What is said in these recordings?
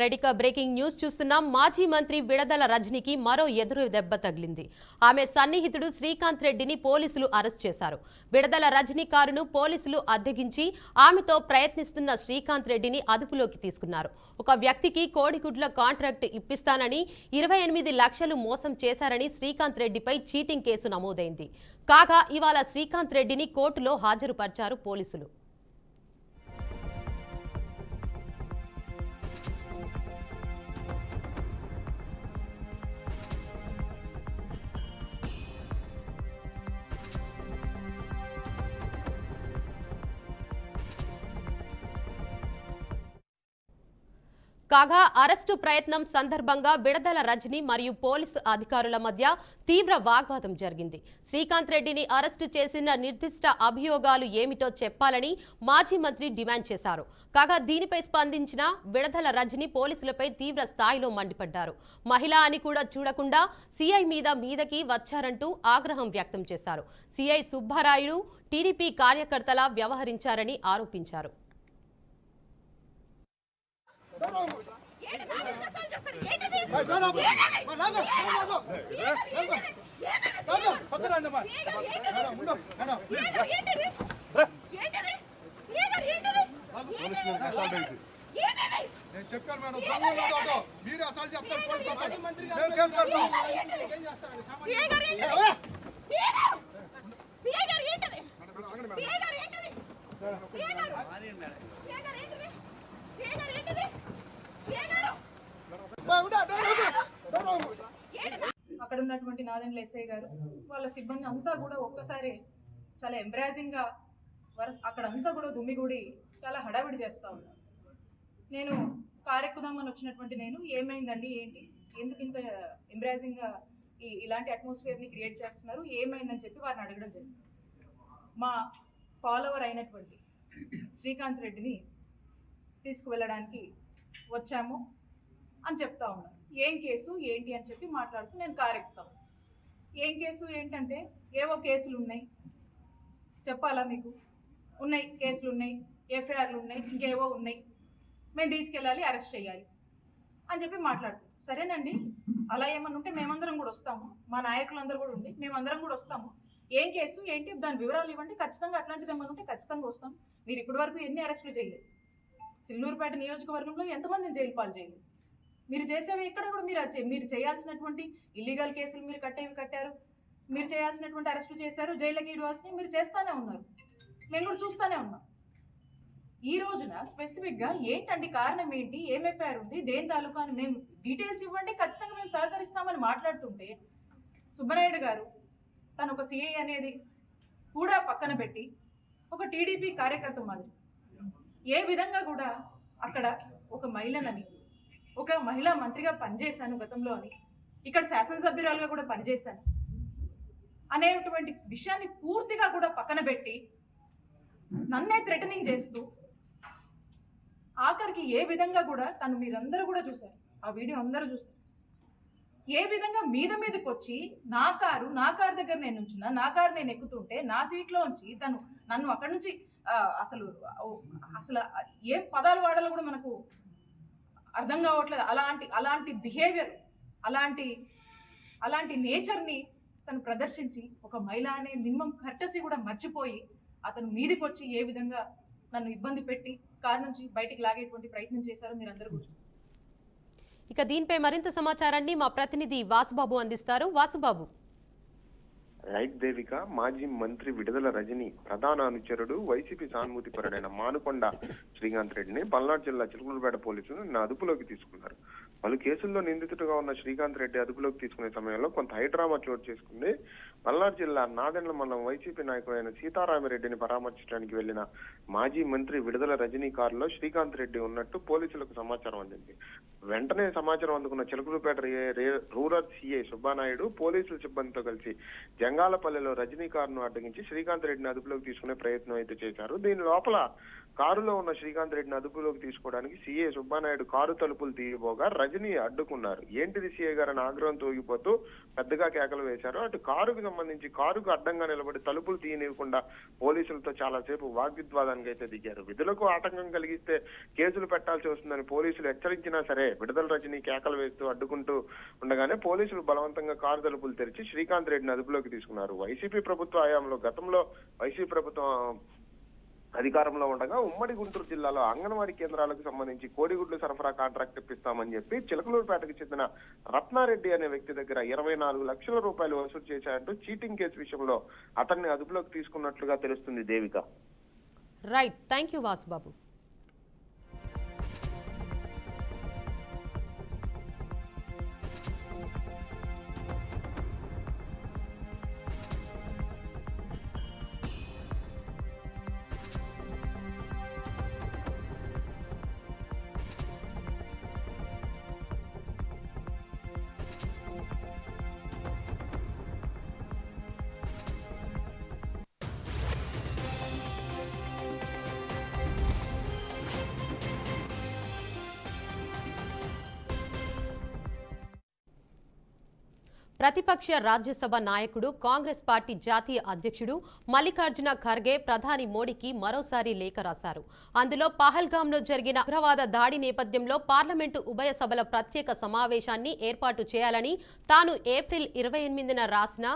రెడికా breaking news చూస్తున్నాం. మాజీ మంత్రి విడదల రజనీకి మరో ఎదురు దెబ్బ తగిలింది. ఆమె సన్నిహితుడు శ్రీకాంత్ రెడ్డిని పోలీసులు అరెస్ట్ చేశారు. విడదల రజనీ కారును పోలీసులు అద్దెకించి ఆమెతో ప్రయత్నిస్తున్న శ్రీకాంత్ రెడ్డిని అదుపులోకి తీసుకున్నారు. ఒక వ్యక్తికి కోడిగుడ్ల కాంట్రాక్ట్ ఇప్పిస్తానని 28 లక్షలు మోసం చేశారని శ్రీకాంత్ రెడ్డిపై చీటింగ్ కేసు నమోదైంది. కాగా ఇవాళ శ్రీకాంత్ రెడ్డిని కోర్టులో హాజరుపరిచారు పోలీసులు. కాగా అరెస్టు ప్రయత్నం సందర్భంగా విడదల రజనీ మరియు పోలీసు అధికారుల మధ్య తీవ్ర వాగ్వాదం జరిగింది. శ్రీకాంత్ రెడ్డిని అరెస్టు చేసిన నిర్దిష్ట అభియోగాలు ఏమిటో చెప్పాలని మాజీ మంత్రి డిమాండ్ చేశారు. కాగా దీనిపై స్పందించిన విడదల రజనీ పోలీసులపై తీవ్ర స్థాయిలో మండిపడ్డారు. మహిళ అని కూడా చూడకుండా సీఐ మీదకి వచ్చారంటూ ఆగ్రహం వ్యక్తం చేశారు. సీఐ సుబ్బారాయుడు టీడీపీ కార్యకర్తలా వ్యవహరించారని ఆరోపించారు. చెప్పారు మేడం, మీరు అసలు చెప్తారు, మేము కేసు కడతాం. అక్కడ ఉన్నటువంటి నాదెండ్ల ఎస్ఐ గారు వాళ్ళ సిబ్బంది అంతా కూడా ఒక్కసారి చాలా ఎంబ్రాజింగ్ గా అక్కడ అంతా కూడా గుమ్మిగూడి చాలా హడావిడి చేస్తా ఉన్నారు. నేను కారెక్కుదామని వచ్చినటువంటి నేను ఏమైందండి, ఏంటి, ఎందుకు ఇంత ఎంబ్రాజింగ్ గా ఇలాంటి అట్మాస్ఫియర్ ని క్రియేట్ చేస్తున్నారు, ఏమైందని చెప్పి వారిని అడగడం జరిగింది. మా ఫాలోవర్ అయినటువంటి శ్రీకాంత్ రెడ్డిని తీసుకువెళ్ళడానికి వచ్చాము అని చెప్తా ఉన్నారు. ఏం కేసు ఏంటి అని చెప్పి మాట్లాడుతూ నేను కారెక్కుతాను. ఏం కేసు ఏంటంటే ఏవో కేసులు ఉన్నాయి, చెప్పాలా మీకు, ఉన్నాయి కేసులు ఉన్నాయి, ఎఫ్ఐఆర్లు ఉన్నాయి, ఇంకేవో ఉన్నాయి, మేము తీసుకెళ్ళాలి, అరెస్ట్ చేయాలి అని చెప్పి మాట్లాడుతాం. సరేనండి, అలా ఏమన్నా ఉంటే మేమందరం కూడా వస్తాము, మా నాయకులందరూ కూడా ఉండి మేమందరం కూడా వస్తాము. ఏం కేసు ఏంటి, దాని వివరాలు ఇవ్వండి, ఖచ్చితంగా అట్లాంటిది ఏమన్నా ఉంటే ఖచ్చితంగా వస్తాం. మీరు ఇప్పటి వరకు ఎన్ని అరెస్టులు చేయలేదు, చిల్లూరుపేట నియోజకవర్గంలో ఎంతమందిని జైలు పాలు చేయలేదు. మీరు చేసేవి ఇక్కడ కూడా మీరు చేయాల్సినటువంటి ఇల్లీగల్ కేసులు మీరు కట్టారు, మీరు చేయాల్సినటువంటి అరెస్టులు చేశారు, జైలుకి ఇవ్వాల్సినవి మీరు చేస్తూనే ఉన్నారు, మేము కూడా చూస్తూనే ఉన్నాం. ఈ రోజున స్పెసిఫిక్గా ఏంటండి, కారణం ఏంటి, ఏం ఎఫ్ఐఆర్ ఉంది, దేని తాలూకా అని మేము డీటెయిల్స్ ఇవ్వండి, ఖచ్చితంగా మేము సహకరిస్తామని మాట్లాడుతుంటే సుబ్బనాయుడు గారు తను ఒక సిఐ అనేది కూడా పక్కన పెట్టి ఒక టీడీపీ కార్యకర్త మాదిరి ఏ విధంగా కూడా అక్కడ ఒక మహిళనని, ఒక మహిళా మంత్రిగా పనిచేశాను గతంలో అని, ఇక్కడ శాసనసభ్యురాలుగా కూడా పనిచేశాను అనేటువంటి విషయాన్ని పూర్తిగా కూడా పక్కన పెట్టి నన్నే థ్రెటనింగ్ చేస్తూ ఆఖరికి ఏ విధంగా కూడా తను, మీరందరూ కూడా చూశారు, ఆ వీడియో అందరూ చూశారు, ఏ విధంగా మీదకి వచ్చి నా కారు దగ్గర నేను ఉంచున్నా, నా కారు నేను ఎక్కుతుంటే నా సీట్లో ఉంచి తను నన్ను అక్కడి నుంచి అసలు ఏం పదాలు వాడాలో కూడా మనకు అర్థం కావట్లేదు. అలాంటి బిహేవియర్, అలాంటి నేచర్ని తను ప్రదర్శించి ఒక మహిళ అనే మినిమం కర్టసీ కూడా మర్చిపోయి అతను మీదికి వచ్చి ఏ విధంగా నన్ను ఇబ్బంది పెట్టి కారు నుంచి బయటికి లాగేటువంటి ప్రయత్నం చేశారో మీరందరూ కూడా. ఇక దీనిపై మరింత సమాచారాన్ని మా ప్రతినిధి వాసుబాబు అందిస్తారు. వాసుబాబు. రైట్ దేవిక, మాజీ మంత్రి విడదల రజనీ ప్రధాన అనుచరుడు వైసీపీ సానుభూతి పరుడైన మానుకొండ శ్రీకాంత్ రెడ్డిని పల్నాడు జిల్లా చిలుకూరుపేట పోలీసులు నిన్న అదుపులోకి తీసుకున్నారు. పలు కేసుల్లో నిందితుడిగా ఉన్న శ్రీకాంత్ రెడ్డి అదుపులోకి తీసుకునే సమయంలో కొంత హైడ్రామా చోటు చేసుకుంది. పల్నాడు జిల్లా నాదెండ్ల మండలం వైసీపీ నాయకుడైన సీతారామిరెడ్డిని పరామర్శించడానికి వెళ్లిన మాజీ మంత్రి విడదల రజనీ కారులో శ్రీకాంత్ రెడ్డి ఉన్నట్టు పోలీసులకు సమాచారం అందింది. వెంటనే సమాచారం అందుకున్న చిలుకూరుపేట రూరల్ సిఐ సుబ్బానాయుడు పోలీసుల సిబ్బందితో కలిసి జంగాలపల్లిలో రజనీ కారును అడ్డగించి శ్రీకాంత్ రెడ్డిని అదుపులోకి తీసుకునే ప్రయత్నం అయితే చేశారు. దీని లోపల కారులో ఉన్న శ్రీకాంత్ రెడ్డిని అదుపులోకి తీసుకోవడానికి సీఏ సుబ్బానాయుడు కారు తలుపులు తీయబోగా రజని అడ్డుకున్నారు. ఏంటిది సీఏ గారని ఆగ్రహం తోగిపోతూ పెద్దగా కేకలు వేశారు. అటు కారుకు సంబంధించి కారుకు అడ్డంగా నిలబడి తలుపులు తీయనివ్వకుండా పోలీసులతో చాలాసేపు వాగ్విద్వాదానికి అయితే దిగారు. విధులకు ఆటంకం కలిగిస్తే కేసులు పెట్టాల్సి వస్తుందని పోలీసులు హెచ్చరించినా సరే విడుదల రజని కేకలు వేస్తూ అడ్డుకుంటూ ఉండగానే పోలీసులు బలవంతంగా కారు తలుపులు తెరిచి శ్రీకాంత్ రెడ్డిని అదుపులోకి తీసుకున్నారు. వైసీపీ ప్రభుత్వ హయాంలో గతంలో వైసీపీ ప్రభుత్వం అధికారంలో ఉండగా ఉమ్మడి గుంటూరు జిల్లాలో అంగన్వాడీ కేంద్రాలకు సంబంధించి కోడిగుడ్లు సరఫరా కాంట్రాక్ట్ ఇప్పిస్తామని చెప్పి చిలకలూరుపేటకు చెందిన రత్నారెడ్డి అనే వ్యక్తి దగ్గర 24 లక్షల రూపాయలు వసూలు చేశారంటూ చీటింగ్ కేసు విషయంలో అతన్ని అదుపులోకి తీసుకున్నట్లుగా తెలుస్తుంది Devika. Right, thank you Vasubabu. ప్రతిపక్ష రాజ్యసభ నాయకుడు కాంగ్రెస్ పార్టీ జాతీయ అధ్యక్షుడు మల్లికార్జున ఖర్గే ప్రధాని మోడీకి మరోసారి లేఖ రాశారు. అందులో పహల్గాంలో జరిగిన ఉగ్రవాద దాడి నేపథ్యంలో పార్లమెంటు ఉభయ సభల ప్రత్యేక సమావేశాన్ని ఏర్పాటు చేయాలని తాను ఏప్రిల్ 28న రాసిన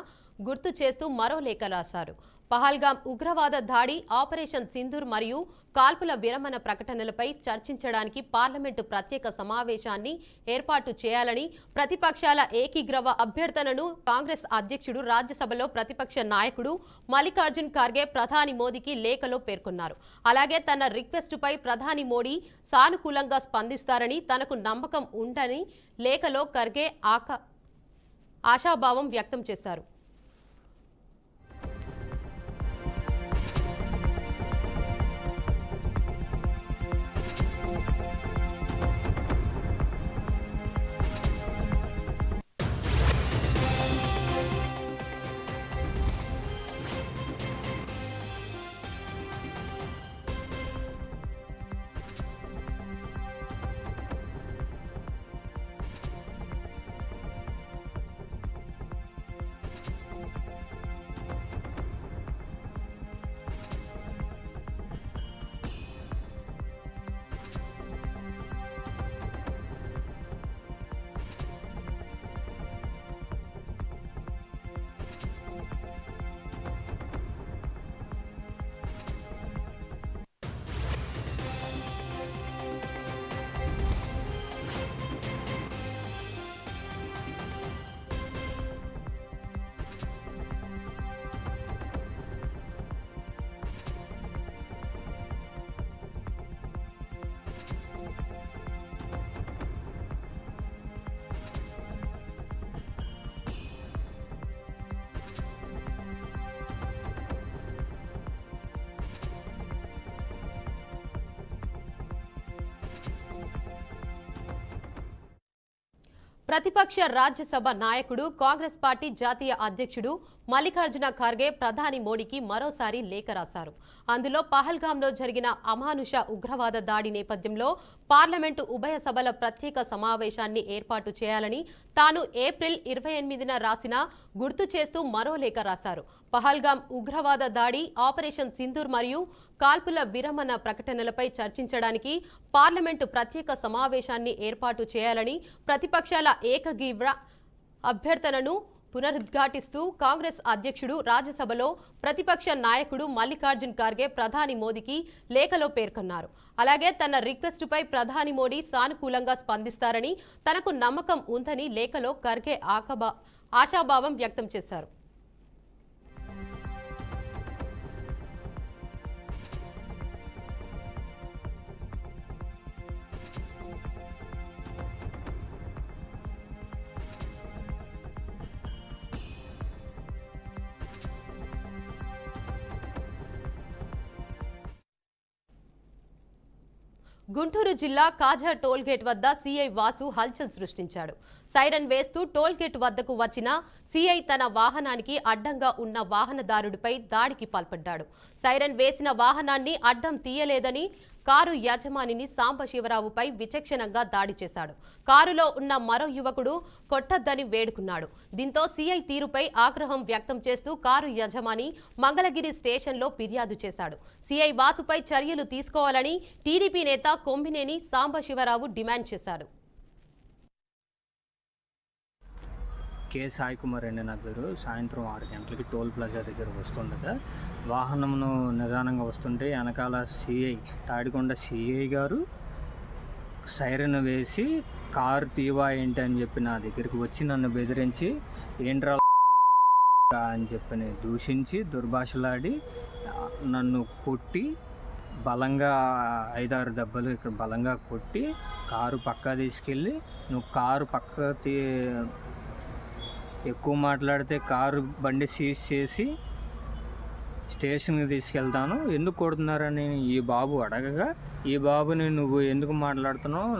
గుర్తు చేస్తూ మరో లేఖ రాశారు. పహల్గాం ఉగ్రవాద దాడి, ఆపరేషన్ సింధూర్ మరియు కాల్పుల విరమణ ప్రకటనలపై చర్చించడానికి పార్లమెంటు ప్రత్యేక సమావేశాన్ని ఏర్పాటు చేయాలని ప్రతిపక్షాల ఏకీగ్రవ అభ్యర్థనను కాంగ్రెస్ అధ్యక్షుడు రాజ్యసభలో ప్రతిపక్ష నాయకుడు మల్లికార్జున్ ఖర్గే ప్రధాని మోదీకి లేఖలో పేర్కొన్నారు. అలాగే తన రిక్వెస్టుపై ప్రధాని మోడీ సానుకూలంగా స్పందిస్తారని తనకు నమ్మకం ఉందని లేఖలో ఖర్గే ఆశాభావం వ్యక్తం చేశారు. ప్రతిపక్ష రాజ్యసభ నాయకుడు కాంగ్రెస్ పార్టీ జాతీయ అధ్యక్షుడు మల్లికార్జున ఖర్గే ప్రధాని మోడీకి మరోసారి లేఖ రాశారు. అందులో పహల్గాంలో జరిగిన అమానుష ఉగ్రవాద దాడి నేపథ్యంలో పార్లమెంటు ఉభయ సభల ప్రత్యేక సమావేశాన్ని ఏర్పాటు చేయాలని తాను ఏప్రిల్ 28న రాసిన గుర్తు చేస్తూ మరో లేఖ రాశారు. పహల్గాం ఉగ్రవాద దాడి, ఆపరేషన్ సింధూర్ మరియు కాల్పుల విరమణ ప్రకటనలపై చర్చించడానికి పార్లమెంటు ప్రత్యేక సమావేశాన్ని ఏర్పాటు చేయాలని ప్రతిపక్షాల ఏకగ్రీవ అభ్యర్థనను పునరుద్ఘాటిస్తూ కాంగ్రెస్ అధ్యక్షుడు రాజ్యసభలో ప్రతిపక్ష నాయకుడు మల్లికార్జున్ ఖర్గే ప్రధాని మోదీకి లేఖలో పేర్కొన్నారు. అలాగే తన రిక్వెస్టుపై ప్రధాని మోడీ సానుకూలంగా స్పందిస్తారని తనకు నమ్మకం ఉందని లేఖలో ఖర్గే ఆశాభావం వ్యక్తం చేశారు. గుంటూరు జిల్లా కాజా టోల్గేట్ వద్ద సీఐ వాసు హల్చల్ సృష్టించాడు. సైరన్ వేస్తూ టోల్గేట్ వద్దకు వచ్చిన సీఐ తన వాహనానికి అడ్డంగా ఉన్న వాహనదారుడిపై దాడికి పాల్పడ్డాడు. సైరన్ వేసిన వాహనాన్ని అడ్డం తీయలేదని కారు యజమానిని సాంబశివరావుపై విచక్షణంగా దాడి చేశాడు. కారులో ఉన్న మరో యువకుడు కొట్టద్దని వేడుకున్నాడు. దీంతో సీఐ తీరుపై ఆగ్రహం వ్యక్తం చేస్తూ కారు యజమాని మంగళగిరి స్టేషన్లో ఫిర్యాదు చేశాడు. సీఐ వాసుపై చర్యలు తీసుకోవాలని టీడీపీ నేత కొమ్మినేని సాంబశివరావు డిమాండ్ చేశాడు. కే సాయి కుమార్ అండి నా పేరు. సాయంత్రం 6 గంటలకి టోల్ ప్లాజా దగ్గర వస్తుండగా వాహనమును నిదానంగా వస్తుంటే వెనకాల సిఐ తాడికొండ సిఐ గారు సైరన్ వేసి కారు తీవా ఏంటి అని చెప్పి నా దగ్గరికి వచ్చి నన్ను బెదిరించి ఏంట్రా అని చెప్పని దూషించి దుర్భాషలాడి నన్ను కొట్టి బలంగా 5-6 దెబ్బలు ఇక్కడ బలంగా కొట్టి కారు పక్కా తీసుకెళ్ళి నువ్వు కారు పక్క ఎక్కువ మాట్లాడితే కారు బండి సీజ్ చేసి స్టేషన్కి తీసుకెళ్తాను, ఎందుకు కొడుతున్నారని ఈ బాబు అడగగా ఈ బాబుని నువ్వు ఎందుకు మాట్లాడుతున్నావు,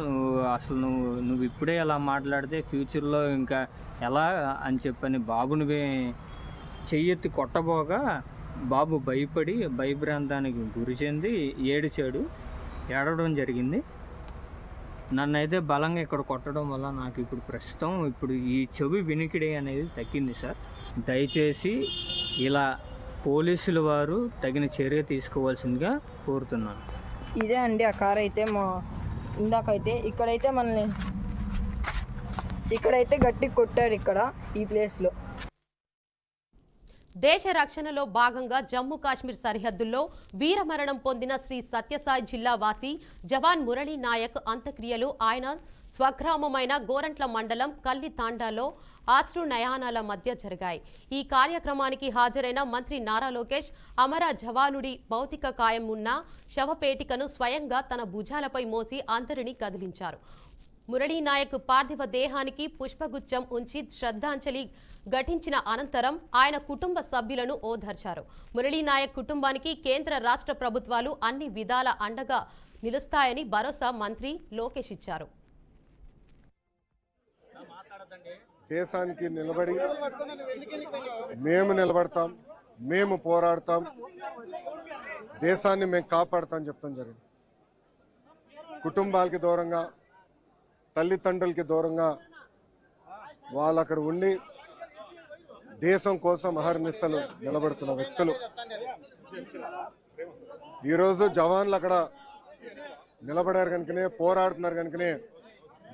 అసలు నువ్వు ఇప్పుడే ఎలా మాట్లాడితే ఫ్యూచర్లో ఇంకా ఎలా అని చెప్పని బాబుని చెయ్యెత్తి కొట్టబోగా బాబు భయపడి భయభ్రాంతానికి గురి చెంది ఏడవడం జరిగింది. నన్నైతే బలంగా ఇక్కడ కొట్టడం వల్ల నాకు ఇప్పుడు ఈ చెవి వినికిడి అనేది తగ్గింది సార్. దయచేసి ఇలా పోలీసుల వారు తగిన చర్య తీసుకోవాల్సిందిగా కోరుతున్నాను. ఇదే అండి ఆ కార్ అయితే ఇందాకైతే ఇక్కడైతే గట్టి కొట్టారు ఈ ప్లేస్లో. దేశ రక్షణలో భాగంగా జమ్మూ కాశ్మీర్ సరిహద్దుల్లో వీరమరణం పొందిన శ్రీ సత్యసాయి జిల్లా వాసి జవాన్ మురళీ నాయక్ అంత్యక్రియలు ఆయన స్వగ్రామమైన గోరంట్ల మండలం కల్లి తాండాలో ఆశ్రు నయానాల మధ్య జరిగాయి. ఈ కార్యక్రమానికి హాజరైన మంత్రి నారా లోకేష్ అమర జవానుడి భౌతిక కాయం ఉన్న శవపేటికను స్వయంగా తన భుజాలపై మోసి అందరినీ కదిలించారు. మురళీ నాయక్ పార్థివ దేహానికి పుష్పగుచ్చం ఉంచి శ్రద్ధాంజలి ఘటించిన అనంతరం ఆయన కుటుంబ సభ్యులను ఓదార్చారు. మురళీ నాయక్ కుటుంబానికి కేంద్ర రాష్ట్ర ప్రభుత్వాలు అన్ని విధాల అండగా నిలుస్తాయని భరోసా మంత్రి లోకేష్ ఇచ్చారు. దేశానికి నిలబడి మేము నిలబడతాం, మేము పోరాడతాం, దేశాన్ని మేము కాపాడుతాం చెప్తాం జరిగింది. కుటుంబాలకి దూరంగా, తల్లిదండ్రులకి దూరంగా వాళ్ళు అక్కడ ఉండి దేశం కోసం అహర్నిశలు నిలబడుతున్న వ్యక్తులు. ఈరోజు జవాన్లు అక్కడ నిలబడారు కనుకనే, పోరాడుతున్నారు కనుకనే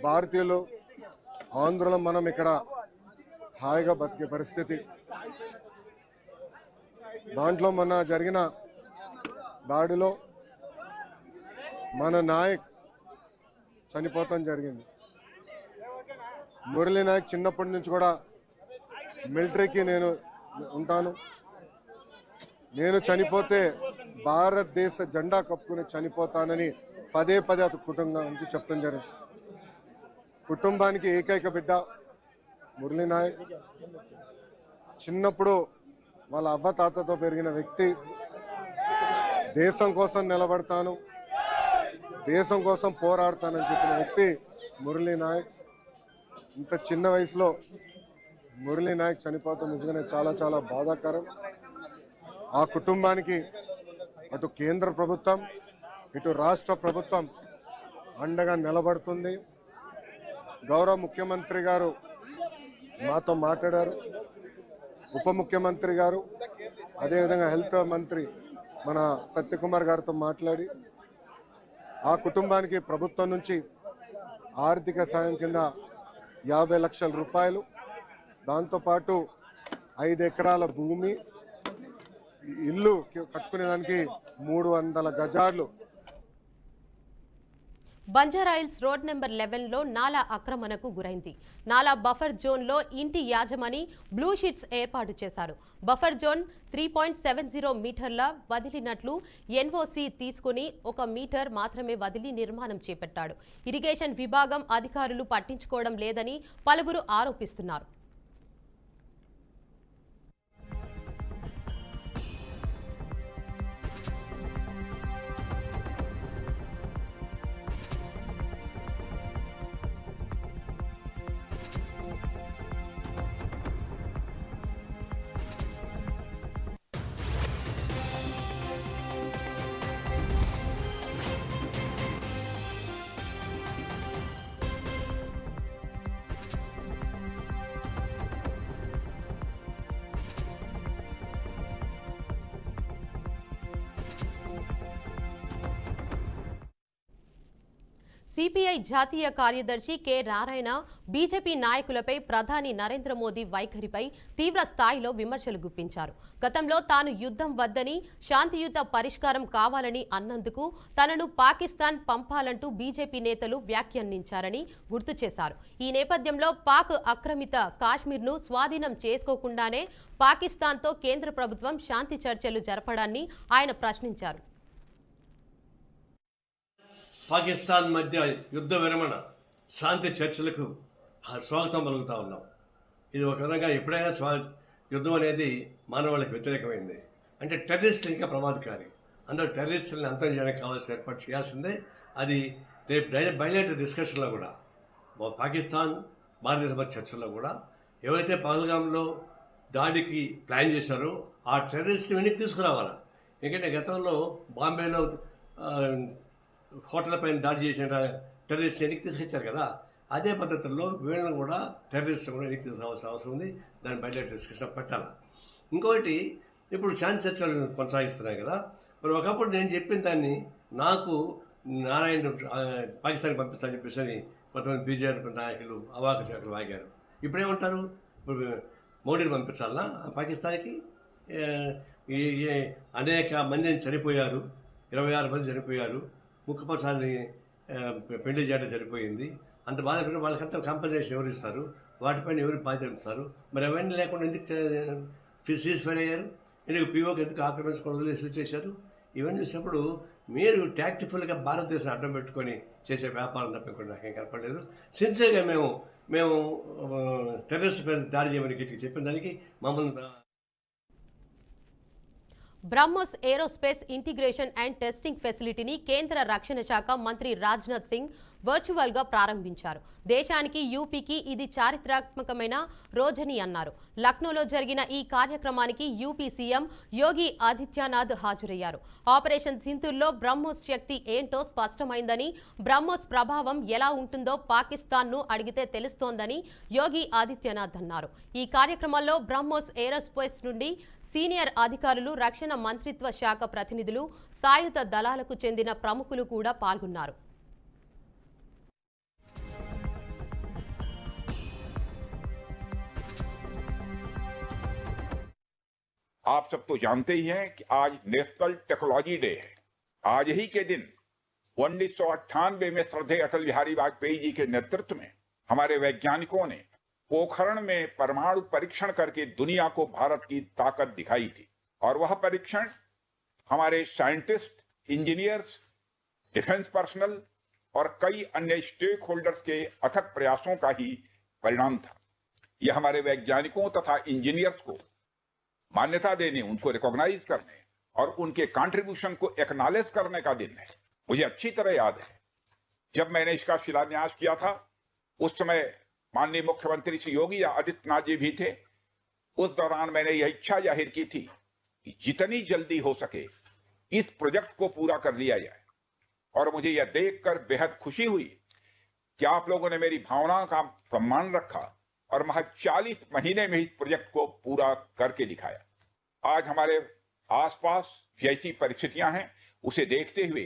భారతీయులు ఆంధ్రులం మనం ఇక్కడ హాయిగా బతికే పరిస్థితి. దాంట్లో మొన్న జరిగిన దాడిలో మన నాయక్ చనిపోతాం జరిగింది. మురళీ నాయక్ చిన్నప్పటి నుంచి కూడా మిలిటరీకి నేను ఉంటాను, నేను చనిపోతే భారతదేశ జెండా కప్పుకుని చనిపోతానని పదే అతని కుటుంబానికి చెప్తాం జరిగింది. కుటుంబానికి ఏకైక బిడ్డ మురళీ నాయక్. చిన్నప్పుడు వాళ్ళ అవ్వ తాతతో పెరిగిన వ్యక్తి. దేశం కోసం నిలబడతాను, దేశం కోసం పోరాడతానని చెప్పిన వ్యక్తి మురళీ నాయక్. ఇంత చిన్న వయసులో మురళీ నాయక్ చనిపోతాం నిజంగానే చాలా బాధాకరం. ఆ కుటుంబానికి అటు కేంద్ర ప్రభుత్వం ఇటు రాష్ట్ర ప్రభుత్వం అండగా నిలబడుతుంది. గౌరవ ముఖ్యమంత్రి గారు మాతో మాట్లాడారు, ఉప ముఖ్యమంత్రి గారు, అదేవిధంగా హెల్త్ మంత్రి మన సత్యకుమార్ గారితో మాట్లాడి ఆ కుటుంబానికి ప్రభుత్వం నుంచి ఆర్థిక సాయం కింద 50 లక్షల రూపాయలు, దాంతోపాటు 5 ఎకరాల భూమి, ఇల్లు కట్టుకునేదానికి 300 గజాలు. బంజారాయిల్స్ రోడ్ నెంబర్ 11లో నాలా ఆక్రమణకు గురైంది. నాలా బఫర్ జోన్లో ఇంటి యాజమాని బ్లూ షీట్స్ ఏర్పాటు చేశాడు. బఫర్ జోన్ 3.70 మీటర్ల వదిలినట్లు ఎన్ఓసి తీసుకుని 1 మీటర్ మాత్రమే వదిలి నిర్మాణం చేపట్టాడు. ఇరిగేషన్ విభాగం అధికారులు పట్టించుకోవడం లేదని పలువురు ఆరోపిస్తున్నారు. సిపిఐ జాతీయ కార్యదర్శి కె నారాయణ బీజేపీ నాయకులపై ప్రధాని నరేంద్ర మోదీ వైఖరిపై తీవ్ర స్థాయిలో విమర్శలు గుప్పించారు. గతంలో తాను యుద్ధం వద్దని శాంతియుత పరిష్కారం కావాలని అన్నందుకు తనను పాకిస్తాన్ పంపాలంటూ బీజేపీ నేతలు వ్యాఖ్యానించారని గుర్తు చేశారు. ఈ నేపథ్యంలో పాక్ ఆక్రమిత కాశ్మీర్ను స్వాధీనం చేసుకోకుండానే పాకిస్తాన్తో కేంద్ర ప్రభుత్వం శాంతి చర్చలు జరపడాన్ని ఆయన ప్రశ్నించారు. పాకిస్తాన్ మధ్య యుద్ధ విరమణ శాంతి చర్చలకు స్వాగతం పలుకుతా ఉన్నాం. ఇది ఒక విధంగా ఎప్పుడైనా యుద్ధం అనేది మానవాళికి వ్యతిరేకమైంది. అంటే టెర్రరిస్టులు ఇంకా ప్రమాదకారి. అందరూ టెర్రరిస్టులను అంతం చేయడానికి కావాల్సిన ఏర్పాటు చేయాల్సిందే. అది రేపు బయలేటర్ డిస్కషన్లో కూడా పాకిస్తాన్ భారతదేశ మధ్య చర్చల్లో కూడా ఎవరైతే పహల్గామ్లో దాడికి ప్లాన్ చేశారో ఆ టెర్రరిస్ట్ని వెనక్కి తీసుకురావాలా. ఎందుకంటే గతంలో బాంబేలో హోటల్ పైన దాడి చేసిన టెర్రరిస్ట్ వెనక్కి తీసుకొచ్చారు కదా, అదే పద్ధతుల్లో వీళ్ళని కూడా టెర్రరిస్ట్ కూడా వెనక్కి తీసుకోవాల్సిన అవసరం ఉంది. దాన్ని బయట డిస్కషన్ పెట్టాలి. ఇంకొకటి, ఇప్పుడు శాంతి చర్చలు కొనసాగిస్తున్నాయి కదా, మరి ఒకప్పుడు నేను చెప్పిన దాన్ని నాకు నారాయణ పాకిస్తాన్కి పంపించాలని చెప్పేసి కొంతమంది బీజేపీ నాయకులు అవాక శాఖలు వాగారు. ఇప్పుడేమంటారు, ఇప్పుడు మోడీని పంపించాలన్నా పాకిస్తాన్కి? అనేక మందిని చనిపోయారు, 26 మంది చనిపోయారు, ముఖ్యపక్షాన్ని పెళ్లి చేయడం సరిపోయింది. అంత బాధపడిన వాళ్ళకంతా కంపెన్సేషన్ ఎవరు ఇస్తారు, వాటిపైన ఎవరు బాధ్యత ఇస్తారు? మరి అవన్నీ లేకుండా ఎందుకు సీజ్ ఫైర్ అయ్యారు? ఎందుకు పీఓకి ఎందుకు ఆక్రమించుకోవడం వదిలేసి చేశారు? ఇవన్నీ చూసినప్పుడు మీరు టాక్టిఫుల్గా భారతదేశం అడ్డం పెట్టుకొని చేసే వ్యాపారం తప్పకుండా నాకేం కనపడలేదు. సిన్సియర్గా మేము టెర్రరిస్ట్ పైన దాడి చేయమని గట్టిగా చెప్పిన దానికి మమ్మల్ని BrahMos aerospace integration and testing ఫెసిలిటీని కేంద్ర రక్షణ శాఖ మంత్రి రాజ్నాథ్ సింగ్ వర్చువల్ గా ప్రారంభించారు. దేశానికి, యూపీకి ఇది చారిత్రాత్మకమైన రోజని అన్నారు. లక్నోలో జరిగిన ఈ కార్యక్రమానికి యూపీ సీఎం యోగి ఆదిత్యనాథ్ హాజరయ్యారు. ఆపరేషన్ సింధూర్లో బ్రహ్మోస్ శక్తి ఏంటో స్పష్టమైందని, బ్రహ్మోస్ ప్రభావం ఎలా ఉంటుందో పాకిస్తాన్ను అడిగితే తెలుస్తోందని యోగి ఆదిత్యనాథ్ అన్నారు. ఈ కార్యక్రమంలో బ్రహ్మోస్ ఏరోస్పేస్ నుండి సీనియర్ అధికారులు, రక్షణ మంత్రిత్వ శాఖ ప్రతినిధులు, సాయుధ దళాలకు చెందిన ప్రముఖులు కూడా పాల్గొన్నారు. आप सब तो जानते ही हैं कि आज नेशनल टेक्नोलॉजी डे है। आज ही के दिन 1998 में श्रद्धेय अटल बिहारी वाजपेयी जी के नेतृत्व में हमारे वैज्ञानिकों ने पोखरण में परमाणु परीक्षण करके दुनिया को भारत की ताकत दिखाई थी। और वह परीक्षण हमारे साइंटिस्ट, इंजीनियर्स, डिफेंस पर्सनल और कई अन्य स्टेक होल्डर्स के अथक प्रयासों का ही परिणाम था। यह हमारे वैज्ञानिकों तथा इंजीनियर्स को मान्यता देने, उनको रिकॉग्नाइज करने और उनके कंट्रीब्यूशन को एक्नॉलेज करने का दिन है। मुझे अच्छी तरह याद है, जब मैंने इसका शिलान्यास किया था, उस समय माननीय मुख्यमंत्री श्री योगी आदित्यनाथ जी भी थे। उस दौरान मैंने यह इच्छा जाहिर की थी कि जितनी जल्दी हो सके इस प्रोजेक्ट को पूरा कर लिया जाए। और मुझे यह देखकर बेहद खुशी हुई कि आप लोगों ने मेरी भावना का सम्मान रखा और महज 40 महीने में इस प्रोजेक्ट को पूरा करके दिखाया। आज हमारे आसपास जैसी परिस्थितियां हैं, उसे देखते हुए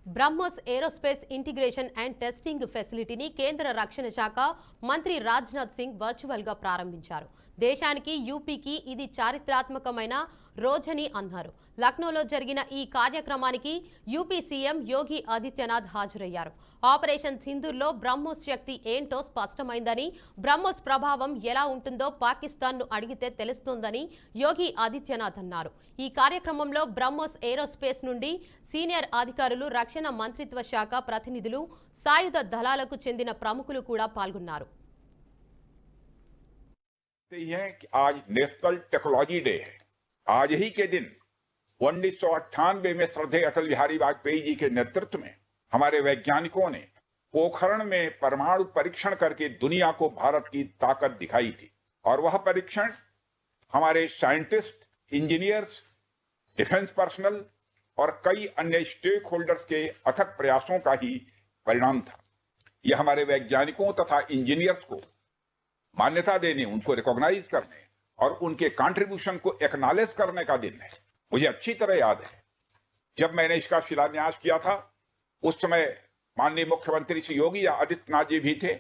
BrahMos aerospace integration and testing ఫెసిలిటీని కేంద్ర రక్షణ శాఖ మంత్రి రాజ్నాథ్ సింగ్ వర్చువల్ గా ప్రారంభించారు. దేశానికి, యూపీకి ఇది చారిత్రాత్మకమైన రోజని అన్నారు. లక్నోలో జరిగిన ఈ కార్యక్రమానికి యూపీ సీఎం యోగి ఆదిత్యనాథ్ హాజరయ్యారు. ఆపరేషన్ సింధూర్లో బ్రహ్మోస్ శక్తి ఏంటో స్పష్టమైందని, బ్రహ్మోస్ ప్రభావం ఎలా ఉంటుందో పాకిస్తాన్ను అడిగితే తెలుస్తోందని యోగి ఆదిత్యనాథ్ అన్నారు. ఈ కార్యక్రమంలో బ్రహ్మోస్ ఏరోస్పేస్ నుండి సీనియర్ అధికారులు, రక్షణ మంత్రిత్వ శాఖ ప్రతినిధులు, సాయుధ దళాలకు చెందిన ప్రముఖులు కూడా పాల్గొన్నారు. आज नेशनल टेक्नोलॉजी डे है। आज ही के दिन 1998 में श्रद्धेय अटल बिहारी वाजपेयी जी के नेतृत्व में हमारे वैज्ञानिकों ने पोखरण में परमाणु परीक्षण करके दुनिया को भारत की ताकत दिखाई थी और वह परीक्षण हमारे साइंटिस्ट, इंजीनियर्स, डिफेंस पर्सनल और कई अन्य स्टेक होल्डर्स के अथक प्रयासों का ही परिणाम था। यह हमारे वैज्ञानिकों तथा इंजीनियर्स को मान्यता देने, उनको रिकॉग्नाइज करने और उनके कंट्रीब्यूशन को एक्नॉलेज करने का दिन है। मुझे अच्छी तरह याद है जब मैंने इसका शिलान्यास किया था, उस समय माननीय मुख्यमंत्री श्री योगी आदित्यनाथ जी भी थे।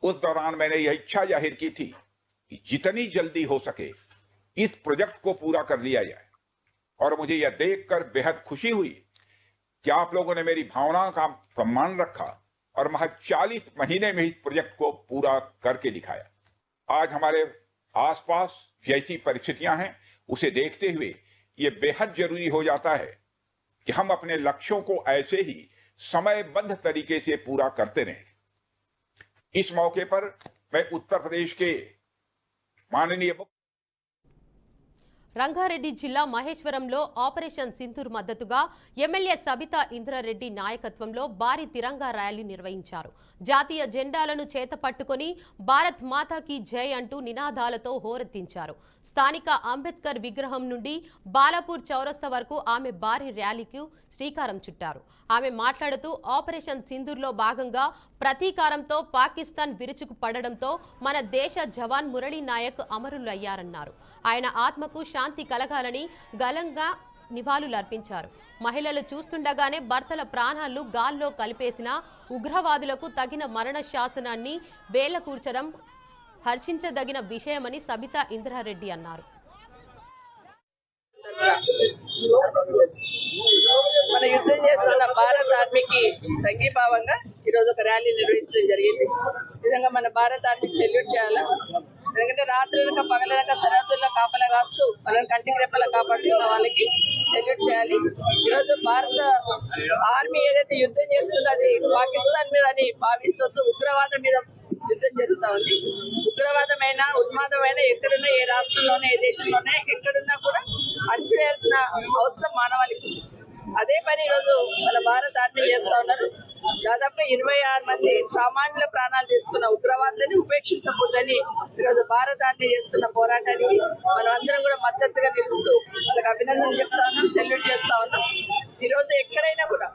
उस दौरान मैंने यह इच्छा जाहिर की थी कि जितनी जल्दी हो सके इस प्रोजेक्ट को पूरा कर लिया जाए और मुझे यह देखकर बेहद खुशी हुई कि आप लोगों ने मेरी भावना का सम्मान रखा और महज 40 महीने में इस प्रोजेक्ट को पूरा करके दिखाया। आज हमारे आसपास जैसी परिस्थितियां हैं उसे देखते हुए ये बेहद जरूरी हो जाता है कि हम अपने लक्ष्यों को ऐसे ही समयबद्ध तरीके से पूरा करते रहें। इस मौके पर मैं उत्तर प्रदेश के माननीय రంగారెడ్డి జిల్లా మహేశ్వరంలో ఆపరేషన్ సింధూర్ మద్దతుగా ఎమ్మెల్యే సబితా ఇంద్రారెడ్డి నాయకత్వంలో భారీ తిరంగా ర్యాలీ నిర్వహించారు. జాతీయ జెండాలను చేతపట్టుకొని భారత్ మాతాకి జై అంటూ నినాదాలతో హోరెత్తించారు. స్థానిక అంబేద్కర్ విగ్రహం నుండి బాలాపూర్ చౌరస్తా వరకు ఆమె భారీ ర్యాలీకి శ్రీకారం చుట్టారు. ఆమె మాట్లాడుతూ ఆపరేషన్ సింధూర్లో భాగంగా ప్రతీకారంతో పాకిస్తాన్ విరుచుకు పడడంతో మన దేశ జవాన్ మురళీ నాయక్ అమరులయ్యారన్నారు. ఆయన ఆత్మకు శాంతి కలగాలని గలంగా నివాళులర్పించారు. మహిళలు చూస్తుండగానే భర్తల ప్రాణాలు గాల్లో కలిపేసిన ఉగ్రవాదులకు తగిన మరణ శాసనాన్ని వేళ్లకూర్చడం హర్షించదగిన విషయమని సబితా ఇంద్రారెడ్డి అన్నారు. మన యుద్ధం చేస్తున్న భారత ఆర్మీకి సంఘీభావంగా ఈరోజు ఒక ర్యాలీ నిర్వహించడం జరిగింది. నిజంగా మన భారత ఆర్మీకి సెల్యూట్ చేయాలా. ఎందుకంటే రాత్రులక పగలనక సరిహద్దుల్లో కాపలా కాస్తూ మనల్ని కంటికి రెప్పలా కాపాడుతున్న వాళ్ళకి సెల్యూట్ చేయాలి. ఈరోజు భారత ఆర్మీ ఏదైతే యుద్ధం చేస్తున్నది పాకిస్తాన్ మీద అని భావించొద్దు. ఉగ్రవాదం మీద యుద్ధం జరుగుతా ఉంది. ఉగ్రవాదమైనా ఉన్మాదమైనా ఎక్కడున్నా, ఏ రాష్ట్రంలోనే, ఏ దేశంలోనే ఎక్కడున్నా కూడా అణచివేయాల్సిన అవసరం మానవాళికి. అదే పని ఈరోజు మన భారత ఆర్మీ చేస్తా ఉన్నారు. దాదాపుగా 26 మంది సామాన్యుల ప్రాణాలు తీసుకున్న ఉగ్రవాదాన్ని ఉపేక్షించకూడదని ఈరోజు భారత ఆర్మీ చేస్తున్న పోరాటానికి మనం అందరం కూడా మద్దతుగా నిలుస్తూ వాళ్ళకి అభినందనలు చెప్తా ఉన్నాం, సెల్యూట్ చేస్తా ఉన్నాం. ఈరోజు ఎక్కడైనా కూడా